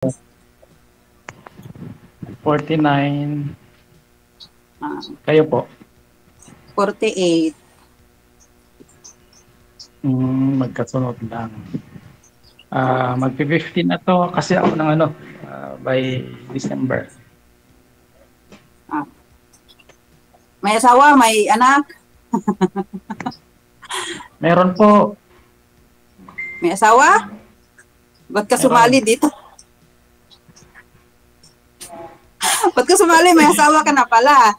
49. Ah, Kayo po? 48. Magkasunod lang. Magpi-15 na to kasi ako ng by December. Ah. May asawa, may anak? Meron po. May asawa? Ba't ka sumali dito? Ba't ka sumali? May asawa ka na pala.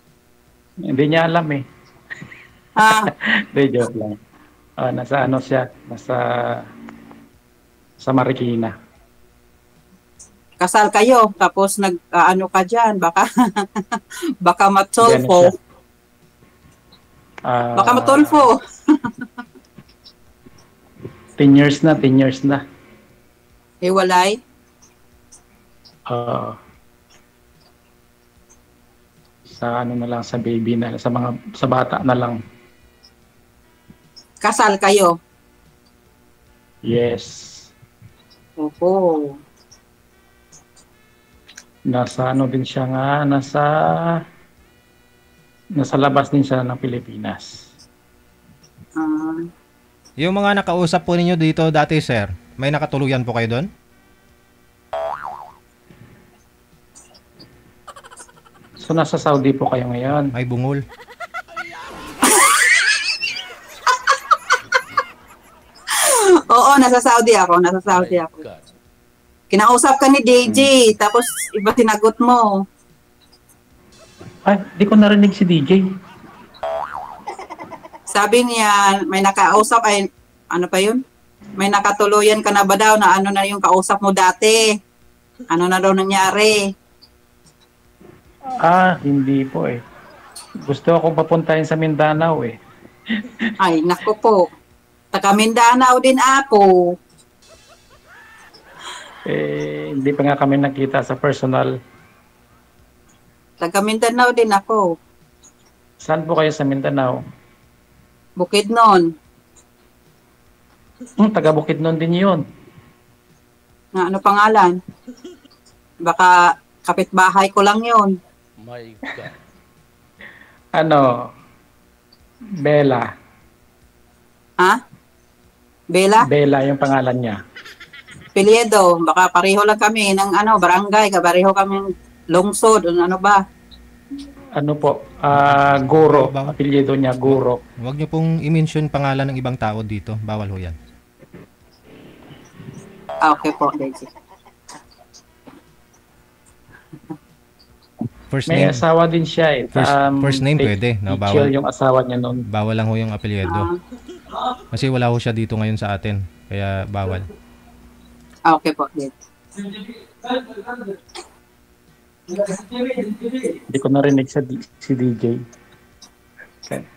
Hindi niya alam eh. Ah, Hindi, joke lang. Nasa siya? Sa Marikina. kasal kayo, tapos nag-ano ka dyan, baka baka Hindi, matulfo. siya. Baka matulfo. 10 years na, 10 years na. Hiwalay? Sa na lang, sa baby na, sa bata na lang. Kasal kayo? Yes. Opo. Nasa din siya nga, nasa labas din siya ng Pilipinas. Yung mga nakausap po ninyo dito dati, sir, may nakatuluyan po kayo doon? So, nasa Saudi po kayo ngayon? Ay, bungol. Oo, nasa Saudi ako. Kinausap ka ni DJ, tapos iba tinagot mo. Ay, di ko narinig si DJ. Sabi niya, may nakausap, ay, ano pa yun? May nakatuluyan ka na ba daw na ano na yung kausap mo dati? Ano na daw nangyari? Hindi po eh. Gusto akong papuntahin sa Mindanao eh. Ay, naku po. Taga Mindanao din ako. Hindi pa nga kami nakita sa personal. Taga Mindanao din ako. Saan po kayo sa Mindanao? Bukidnon. Taga Bukidnon din yun. Na ano pangalan? Baka kapitbahay ko lang yun. My God. Bella. Ha? Bella? Bella yung pangalan niya. Piliedo. Baka pareho lang kami ng barangay. Pareho kami lungsod. Ano ba? Ano po? Guro. Bawal. Apelyido niya, Guro. Huwag niyo pong i-mention pangalan ng ibang tao dito. Bawal ho yan. Okay po, Daisy. First May name, asawa din siya eh. first name pwede. No, Bawal bawal. yung asawa niya noon. Bawal lang ho yung apelyido. Kasi wala ho siya dito ngayon sa atin. Kaya bawal. Okay po, Daisy. Hindi ko narinig si DJ. Okay.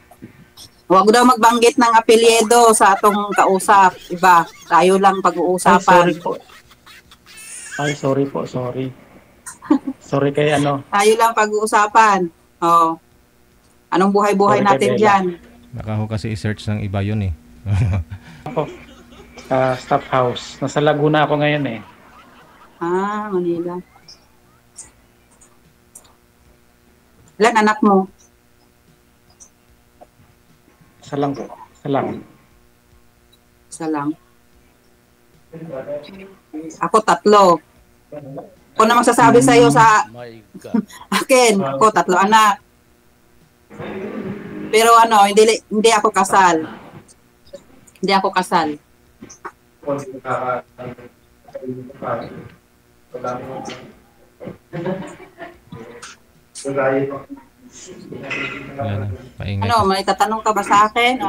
Huwag daw magbanggit ng apelyido sa atong kausap. Iba, tayo lang pag-uusapan. Sorry po. Sorry kay Tayo lang pag-uusapan. Oh. Anong buhay-buhay Sorry, natin Bella. dyan? Baka ho kasi i-search ng iba yun eh. Ako, staff house. Nasa Laguna ako ngayon eh. Manila. Ilan anak mo? Isa lang po. Isa lang. Isa lang. Ako 3. Ako na magsasabi sa iyo sa My God. akin. Ako 3 anak. Pero hindi ako kasal. Hindi ako kasal. Wala na. Maingay, May tatanong ka ba sa akin?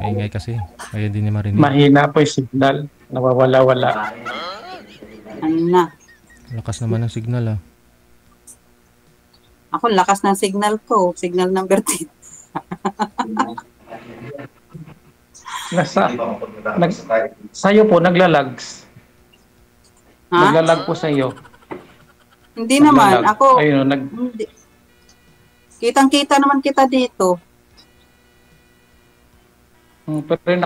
maingay kasi. Kaya di niya marinig. Mahina po yung signal. Nawawala-wala. Ano na? Lakas naman ng signal ah. Ako, lakas ng signal ko. Signal number 10. Sa'yo po, naglalags. Ha? Naglalag po sa'yo. Hindi naman. Naglalag. Ako, Ayun, hindi. Kitang-kita naman kita dito. Pero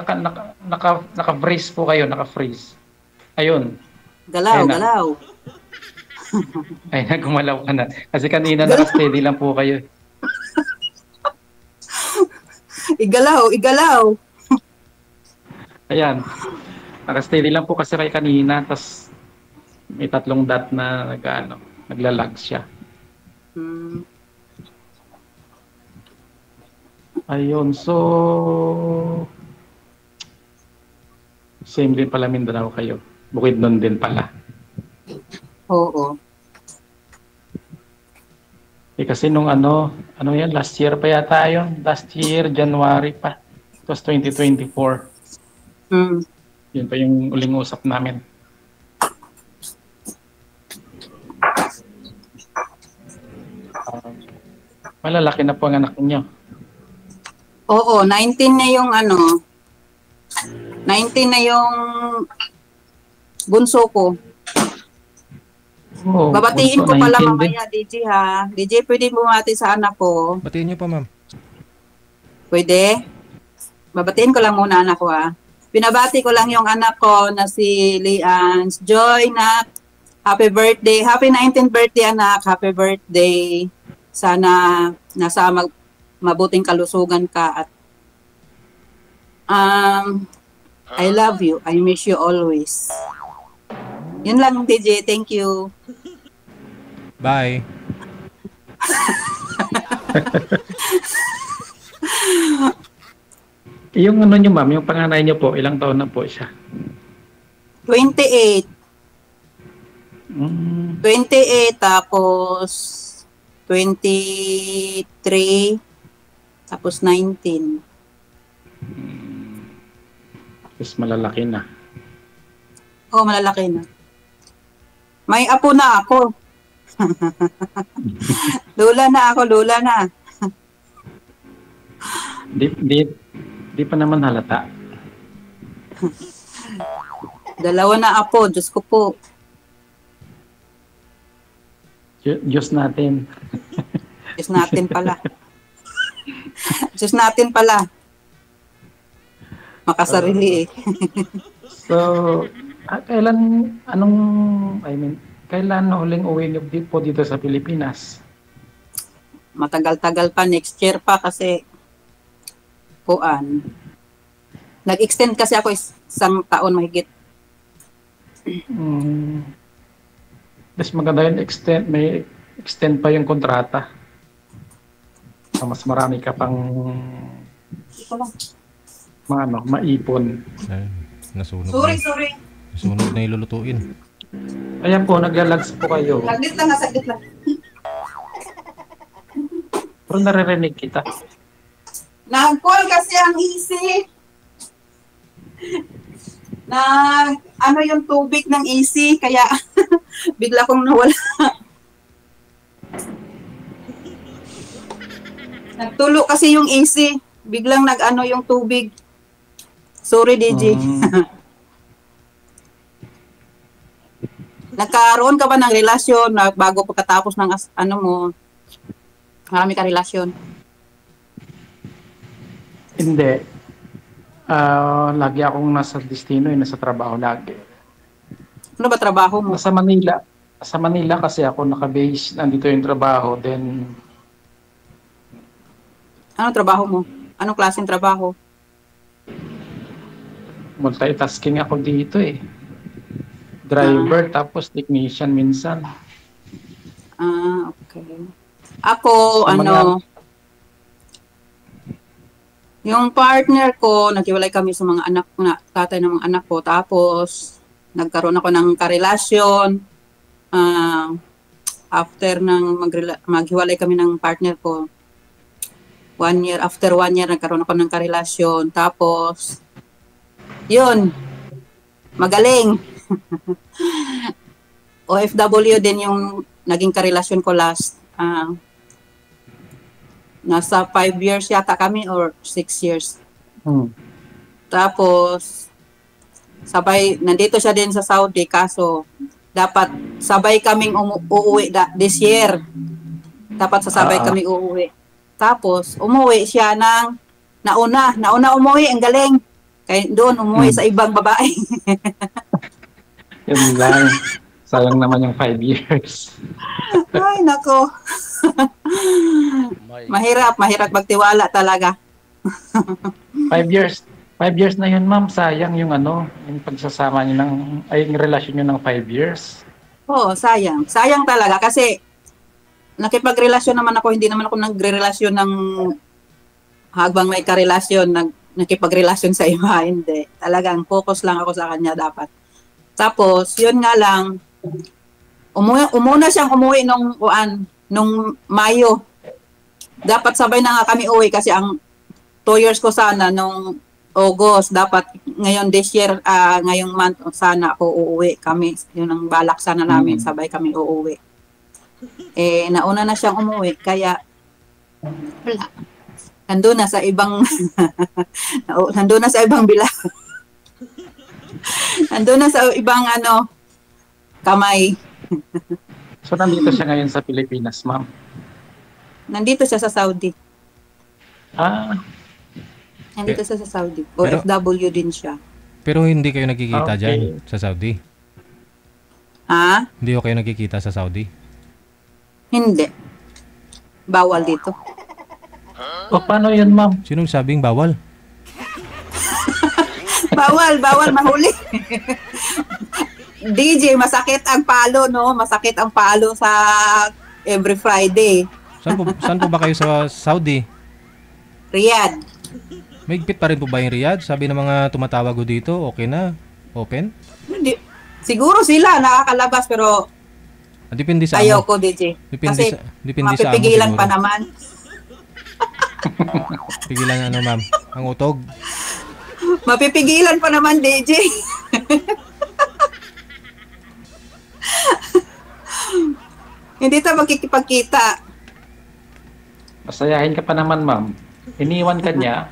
naka-freeze po kayo, naka-freeze. Ayun. Galaw, Ayun na. galaw. Ay, gumalaw ka na. Kasi kanina naka-steady lang po kayo. Igalaw, igalaw. Ayan. Naka-steady lang po kasi kayo kanina. Tapos may 3 dot na naglalag siya. Hmm. Ayun, so same din pala Mindanao kayo. Bukid nun din pala. Oo. Kasi nung yan, last year pa yata yun. Last year, January pa. It was 2024. Hmm. Yun pa yung uling usap namin. Malalaki na po ang anak niyo. Oo, 19 na yung 19 na yung bunso ko. Oh, Babatiin bunso, ko pala 19 din. mamaya, DJ ha. DJ, pwede bumati sa anak ko. Batiin niyo pa, ma'am. Pwede? Babatiin ko lang muna anak ko ha. Pinabati ko lang yung anak ko na si Lians. Joy, na happy birthday. Happy 19th birthday anak. Happy birthday. Sana nasa mabuting kalusugan ka at I love you. I miss you always. Yun lang, DJ. Thank you. Bye. Yung niyo ma'am, yung panganay niyo po, ilang taon na po siya? 28. Mm, 28 tapos 23 tapos 19. Tapos malalaki na. Oh, malalaki na. May apo na ako. Lula na ako, lula na. Di pa naman halata. Dalawa na apo, Diyos ko po. Diyos natin. Diyos natin pala. Diyos natin pala. Makasarili eh. So, kailan huling uwi niyo po dito sa Pilipinas? Matagal-tagal pa, next year pa kasi nag-extend kasi ako isang taon mahigit. Mas maganda yun, may extend pa yung kontrata. So, mas marami ka pang Ito lang. maipon. Ay, nasunog Sorry, na. sorry. Nasunog na ilulutuin. Ayan po, naglalags po kayo. Saglit lang, saglit lang. Pero naririnig kita. Nag-call kasi ang easy. Yung tubig ng easy, kaya bigla kong nawala. Nagtulo kasi yung easy. Biglang yung tubig. Sorry, DJ. Nagkaroon ka ba ng relasyon na bago pagkatapos ng marami ka relasyon? Hindi. Lagi akong nasa destino, nasa trabaho lagi. Ano ba trabaho mo? Sa Manila. Sa Manila kasi ako naka-base, nandito yung trabaho. Then, Ano trabaho mo? Anong klaseng trabaho? multitasking ako dito eh. Driver, tapos technician minsan. Okay. Ako, yung partner ko, naghiwalay kami sa mga tatay ng mga anak ko. Tapos, nagkaroon ako ng karelasyon. After maghiwalay kami ng partner ko, after 1 year, nagkaroon ako ng karelasyon. Tapos, yun, magaling. OFW din yung naging karelasyon ko last. Nasa 5 years yata kami or 6 years. Tapos, nandito siya din sa Saudi, kaso dapat sabay kaming uuwi this year. Dapat sasabay kami uuwi. Tapos, umuwi siya nauna umuwi, ang galing. Kaya doon umuwi sa ibang babae. Yun lang. Sayang naman yung 5 years. Ay, nako. Mahirap magtiwala talaga. 5 years. 5 years na yun, ma'am. Sayang yung yung pagsasama niyo yung relasyon niyo ng 5 years. Oo, sayang. Sayang talaga kasi nakipagrelasyon naman ako, hindi naman ako nagrerelasyon ng habang may karelasyon, nakipagrelasyon sa iba, hindi. Talagang focus lang ako sa kanya dapat. Tapos, yun nga lang, umuna siyang umuwi nung Mayo. Dapat sabay na nga kami uwi kasi ang 2 years ko sana nung August, dapat ngayon this year, ngayong month, sana ako uuwi kami. Yun ang balak sana namin, sabay kami uuwi. Nauna na siyang umuwi, kaya wala. Nandun na sa ibang nandun na sa ibang nandun na sa ibang kamay. So, nandito siya ngayon sa Pilipinas, ma'am? Nandito siya sa Saudi. Nandito siya sa Saudi. OFW din siya. Pero hindi kayo nagkikita Okay. dyan sa Saudi? Ha? Hindi ko kayo nagkikita sa Saudi? Hindi. Bawal dito. O, paano yun, ma'am? Sinong sabing bawal? Bawal mahuli. DJ, masakit ang palo, no? Masakit ang palo sa every Friday. Saan po ba kayo sa Saudi? Riyadh. Mahigpit pa rin po ba yung Riyadh? Sabi ng mga tumatawag ko dito, okay na? Open? Hindi. Siguro sila nakakalabas pero Depende sa ayaw ko, DJ. Depende Kasi depende sa amo mapipigilan siguro. pa naman. Pigilan ma'am? Ang utog. Mapipigilan pa naman, DJ. Hindi tayo magkikipagkita. Masayahin ka pa naman, ma'am. Iniwan ka niya.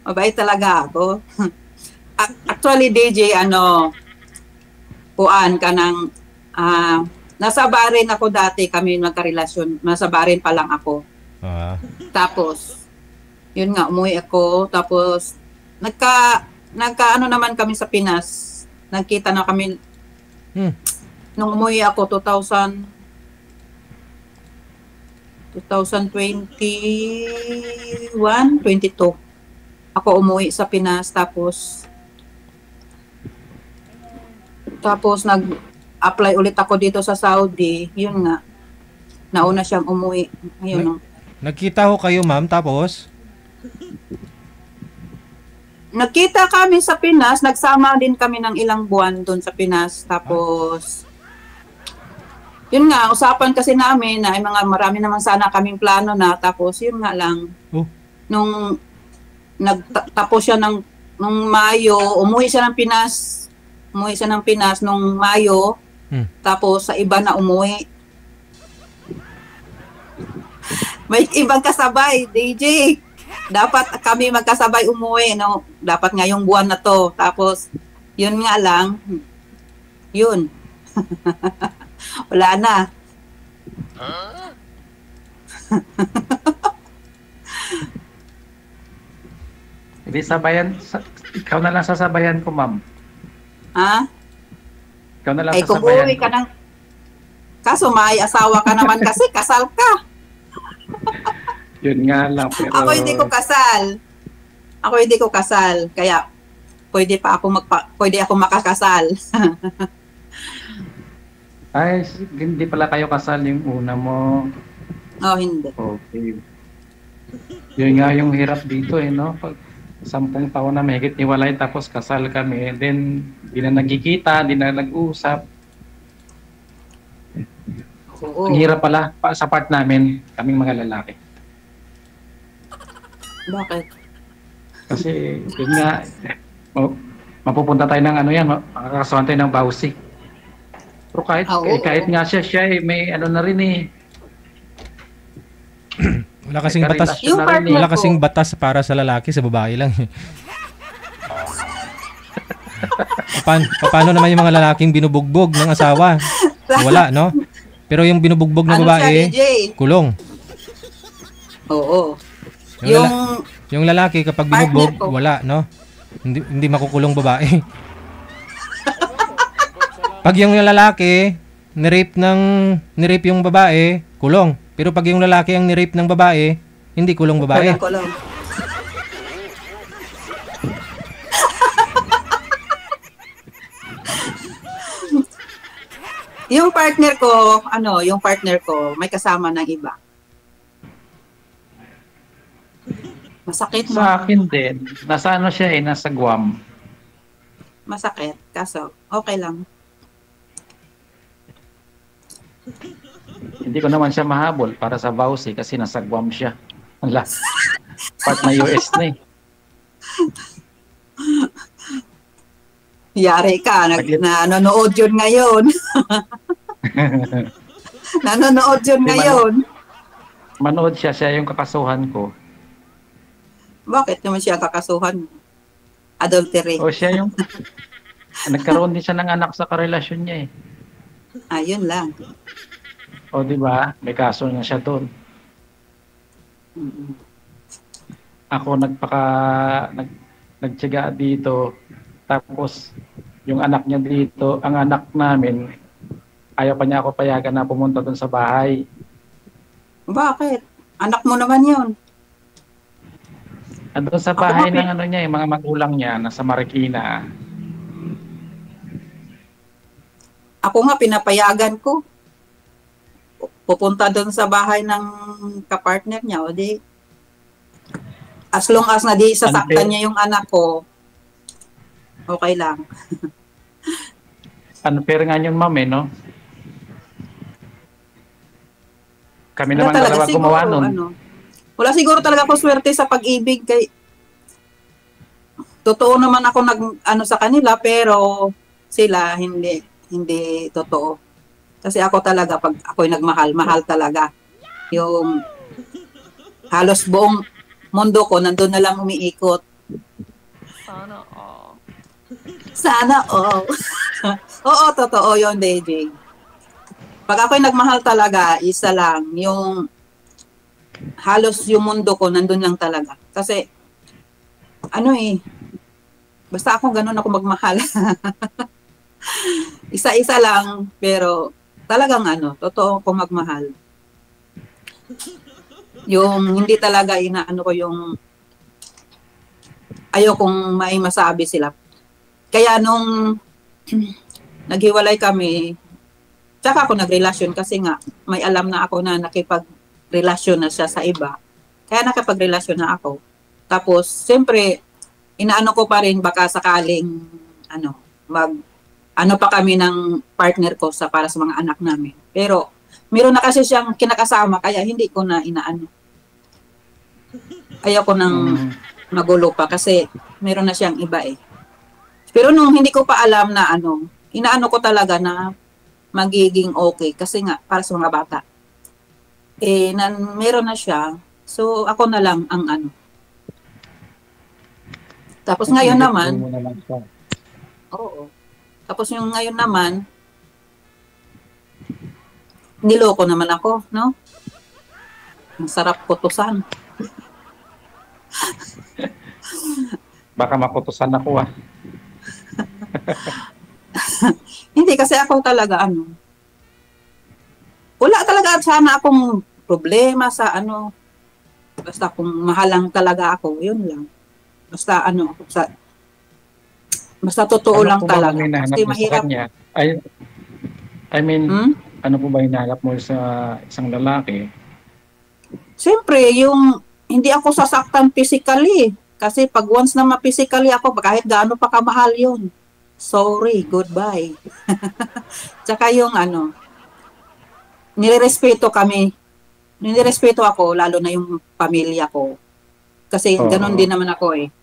Mabait talaga ako. Actually, DJ, puan ka ng, nasa Bahrain ako dati, kami nagkarelasyon. Nasa Bahrain pa lang ako. Tapos, yun nga, umuwi ako. Tapos, nagka naman kami sa Pinas. Nagkita na kami, nung umuwi ako, 2021, 22. Ako umuwi sa Pinas, tapos nag-apply ulit ako dito sa Saudi. Yun nga, nauna siyang umuwi. Ayun, Nagkita ho kayo ma'am, tapos? Nagkita kami sa Pinas, nagsama din kami ng ilang buwan doon sa Pinas. Tapos, yun nga, usapan kasi namin na marami naman sana kaming plano na. Tapos, yun nga lang, nung nagtapos siya nung Mayo, umuwi siya ng Pinas nung Mayo. Tapos, sa iba na umuwi. May ibang kasabay, DJ. Dapat kami magkasabay umuwi, no? Dapat ngayong buwan na to. Tapos, yun nga lang, yun. Wala na. Hindi sabayan. Ikaw na lang sasabayan ko, ma'am. Ha? Ikaw na lang Ay, kung sasabayan uuwi ko. ka ng... Kaso may asawa ka naman kasi, kasal ka. Yun nga lang. Pero... Ako hindi ko kasal. Kaya, pwede ako makakasal. Ay, hindi pala kayo kasal yung una mo. Oh, hindi. Okay. Yun nga yung hirap dito, no? Pag 10 taon na mahigit niwalay tapos kasal kami, then di na nagkikita, di na nag-usap. Oo. Ang hirap pala sa part namin, kaming mga lalaki. Bakit? Kasi yun nga, mapupunta tayo ng makakasuhan tayo ng bawsi. Pero kahit nga siya may na rin eh. Wala kasing batas. Yung partner Wala ko. kasing batas para sa lalaki, sa babae lang. Paano naman yung mga lalaking binubugbog ng asawa? Wala, no? Pero yung binubugbog ng babae, siya, DJ? kulong. Oo. Yung lalaki kapag binugbog, partner ko. wala, no? Hindi makukulong babae. Pag yung lalaki, nirape yung babae, kulong. Pero pag yung lalaki ang nirape ng babae, hindi kulong babae. Kulong. Yung partner ko, may kasama ng iba. Masakit mo. Sa akin din, nasa ano siya nasa Guam. Masakit, kaso okay lang. Hindi ko naman siya mahabol para sa vowsy kasi nasa Guam siya. Ang last part na US na eh. Yari ka, nanonood yun ngayon. Nanonood yun ngayon. Manood siya yung kakasuhan ko. Bakit naman siya kakasuhan? Adultery. O siya yung nagkaroon din siya ng anak sa karelasyon niya eh. Ayun lang. O di ba? May kaso na siya doon. Ako nagtiyaga dito. Tapos yung anak niya dito, ang anak namin, ayaw pa niya ako payagan na pumunta doon sa bahay. Bakit? Anak mo naman yun. Doon sa bahay ng ano niya, yung mga magulang niya, nasa Marikina. Ako nga, pinapayagan ko. Pupunta doon sa bahay ng kapartner niya, o di, as long as na di sasaktan niya yung anak ko, okay lang. Unfair nga yun, ma'am, no? Kami Wala naman talaga dalawa siguro, gumawa nun. Wala siguro talaga ako swerte sa pag-ibig kay totoo naman ako sa kanila pero sila hindi totoo. Kasi ako talaga pag ako'y nagmahal, mahal talaga. Yung halos buong mundo ko nandun na lang umiikot. Sana all. Oo, totoo yun, DJ. Pag ako'y nagmahal talaga, isa lang, yung halos yung mundo ko nandun lang talaga. Kasi, basta ako ganun ako magmahal. Isa-isa lang, pero talagang totoo ko magmahal. Yung hindi talaga ko yung ayaw kong may masabi sila. Kaya nung naghiwalay kami, tsaka ako nagrelasyon kasi nga may alam na ako na nakipagrelasyon na siya sa iba. Kaya nakipagrelasyon na ako. Tapos, siyempre, inaano ko pa rin baka sakaling pa kami ng partner ko para sa mga anak namin. Pero, meron na kasi siyang kinakasama kaya hindi ko na inaano. Ayaw ko nang magulo pa kasi meron na siyang iba eh. Pero nung hindi ko pa alam na inaano ko talaga na magiging okay kasi nga para sa mga bata. Meron na siya. So, ako na lang ang Tapos ngayon naman, oo. Tapos yung ngayon naman, niloko naman ako, no? Ang sarap kutusan. Baka makutusan ako Hindi, kasi ako talaga wala talaga sana akong problema sa basta kung mahalang talaga ako, yun lang. Basta basta totoo lang talaga. Kasi mahirap. Ano po ba hinahanap mo sa isang lalaki? Siyempre, yung hindi ako sasaktan physically. Kasi pag once na ma-physically ako, kahit gaano pa kamahal yun. Sorry, goodbye. Tsaka yung nirerespeto kami. Nirerespeto ako, lalo na yung pamilya ko. Kasi ganun din naman ako eh.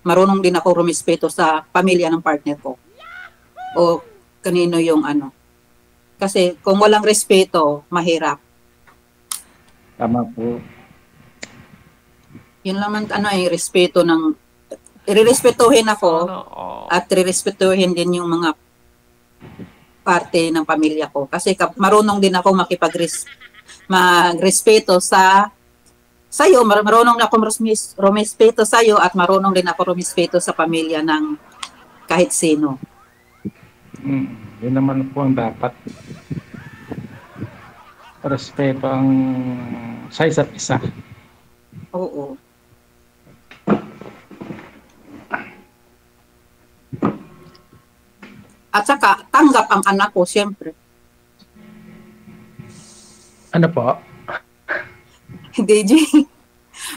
Marunong din ako rumispeto sa pamilya ng partner ko. O kanino yung Kasi kung walang respeto, mahirap. Tama po. Yun naman respeto ng irerespetuhin ako at irerespetuhin din yung mga parte ng pamilya ko. Kasi marunong din ako magrespeto sa'yo, marunong na ako rumispeto sa'yo at marunong din ako rumispeto sa pamilya ng kahit sino. Yun naman po ang dapat. Respeto ang sa isa't isa. Oo. At saka, tanggap ang anak ko, siyempre. Ano po? DJ,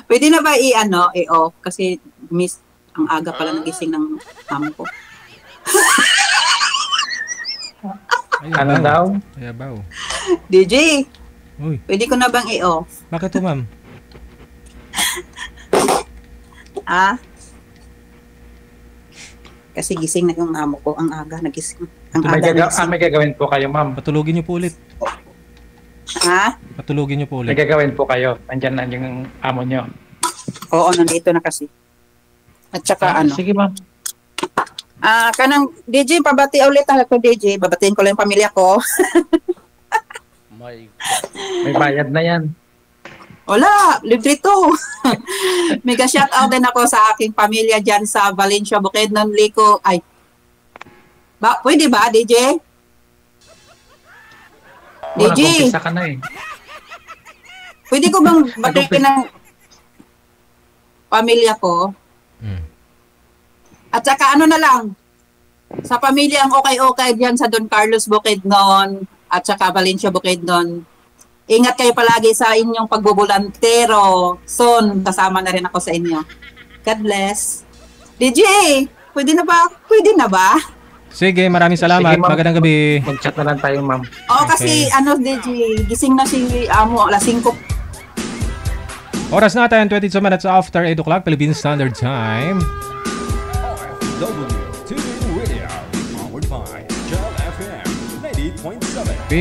pwede na ba i-off? Kasi miss, ang aga pala nagising ng amo ko. Ano daw? Ayabaw. DJ, Uy, pwede ko na bang i-off? bakit to, ma'am? Ah? Kasi gising na yung amo ko. Ang aga nagising. Ang aga nagising. May gagawin po kayo, ma'am. Patulugin niyo po ulit. Ha? Patulugin niyo po May ulit. gagawin po kayo. Andyan na yung amo nyo. Oo, nandito na kasi. At saka Sige, ma'am. kanang DJ, pabati ulit ako DJ. Babatiin ko lang yung pamilya ko. May bayad na yan. Wala, libre to. Mega shoutout din ako sa aking pamilya dyan sa Valencia, Bukidnon, Lico. Ay, pwede ba, DJ? DJ, Nag-umpisa ka na eh. pwede ko bang batiin ng pamilya ko? Mm. At saka ano na lang, sa pamilya ang okay-okay dyan sa Don Carlos Bukidnon at saka Valencia Bukidnon, ingat kayo palagi sa inyong pagbubulantero. Soon, kasama na rin ako sa inyo. God bless. DJ, pwede na ba? Pwede na ba? Sige, maraming salamat. Sige, ma'am. Magandang gabi. Mag-chat na lang tayo, ma'am. Oo, kasi DJ, gising na si Amo, alas 5. Oras natin, 22 minutes after 8 o'clock, Philippine Standard Time. W2 Radio, powered by Gel FM 90.7.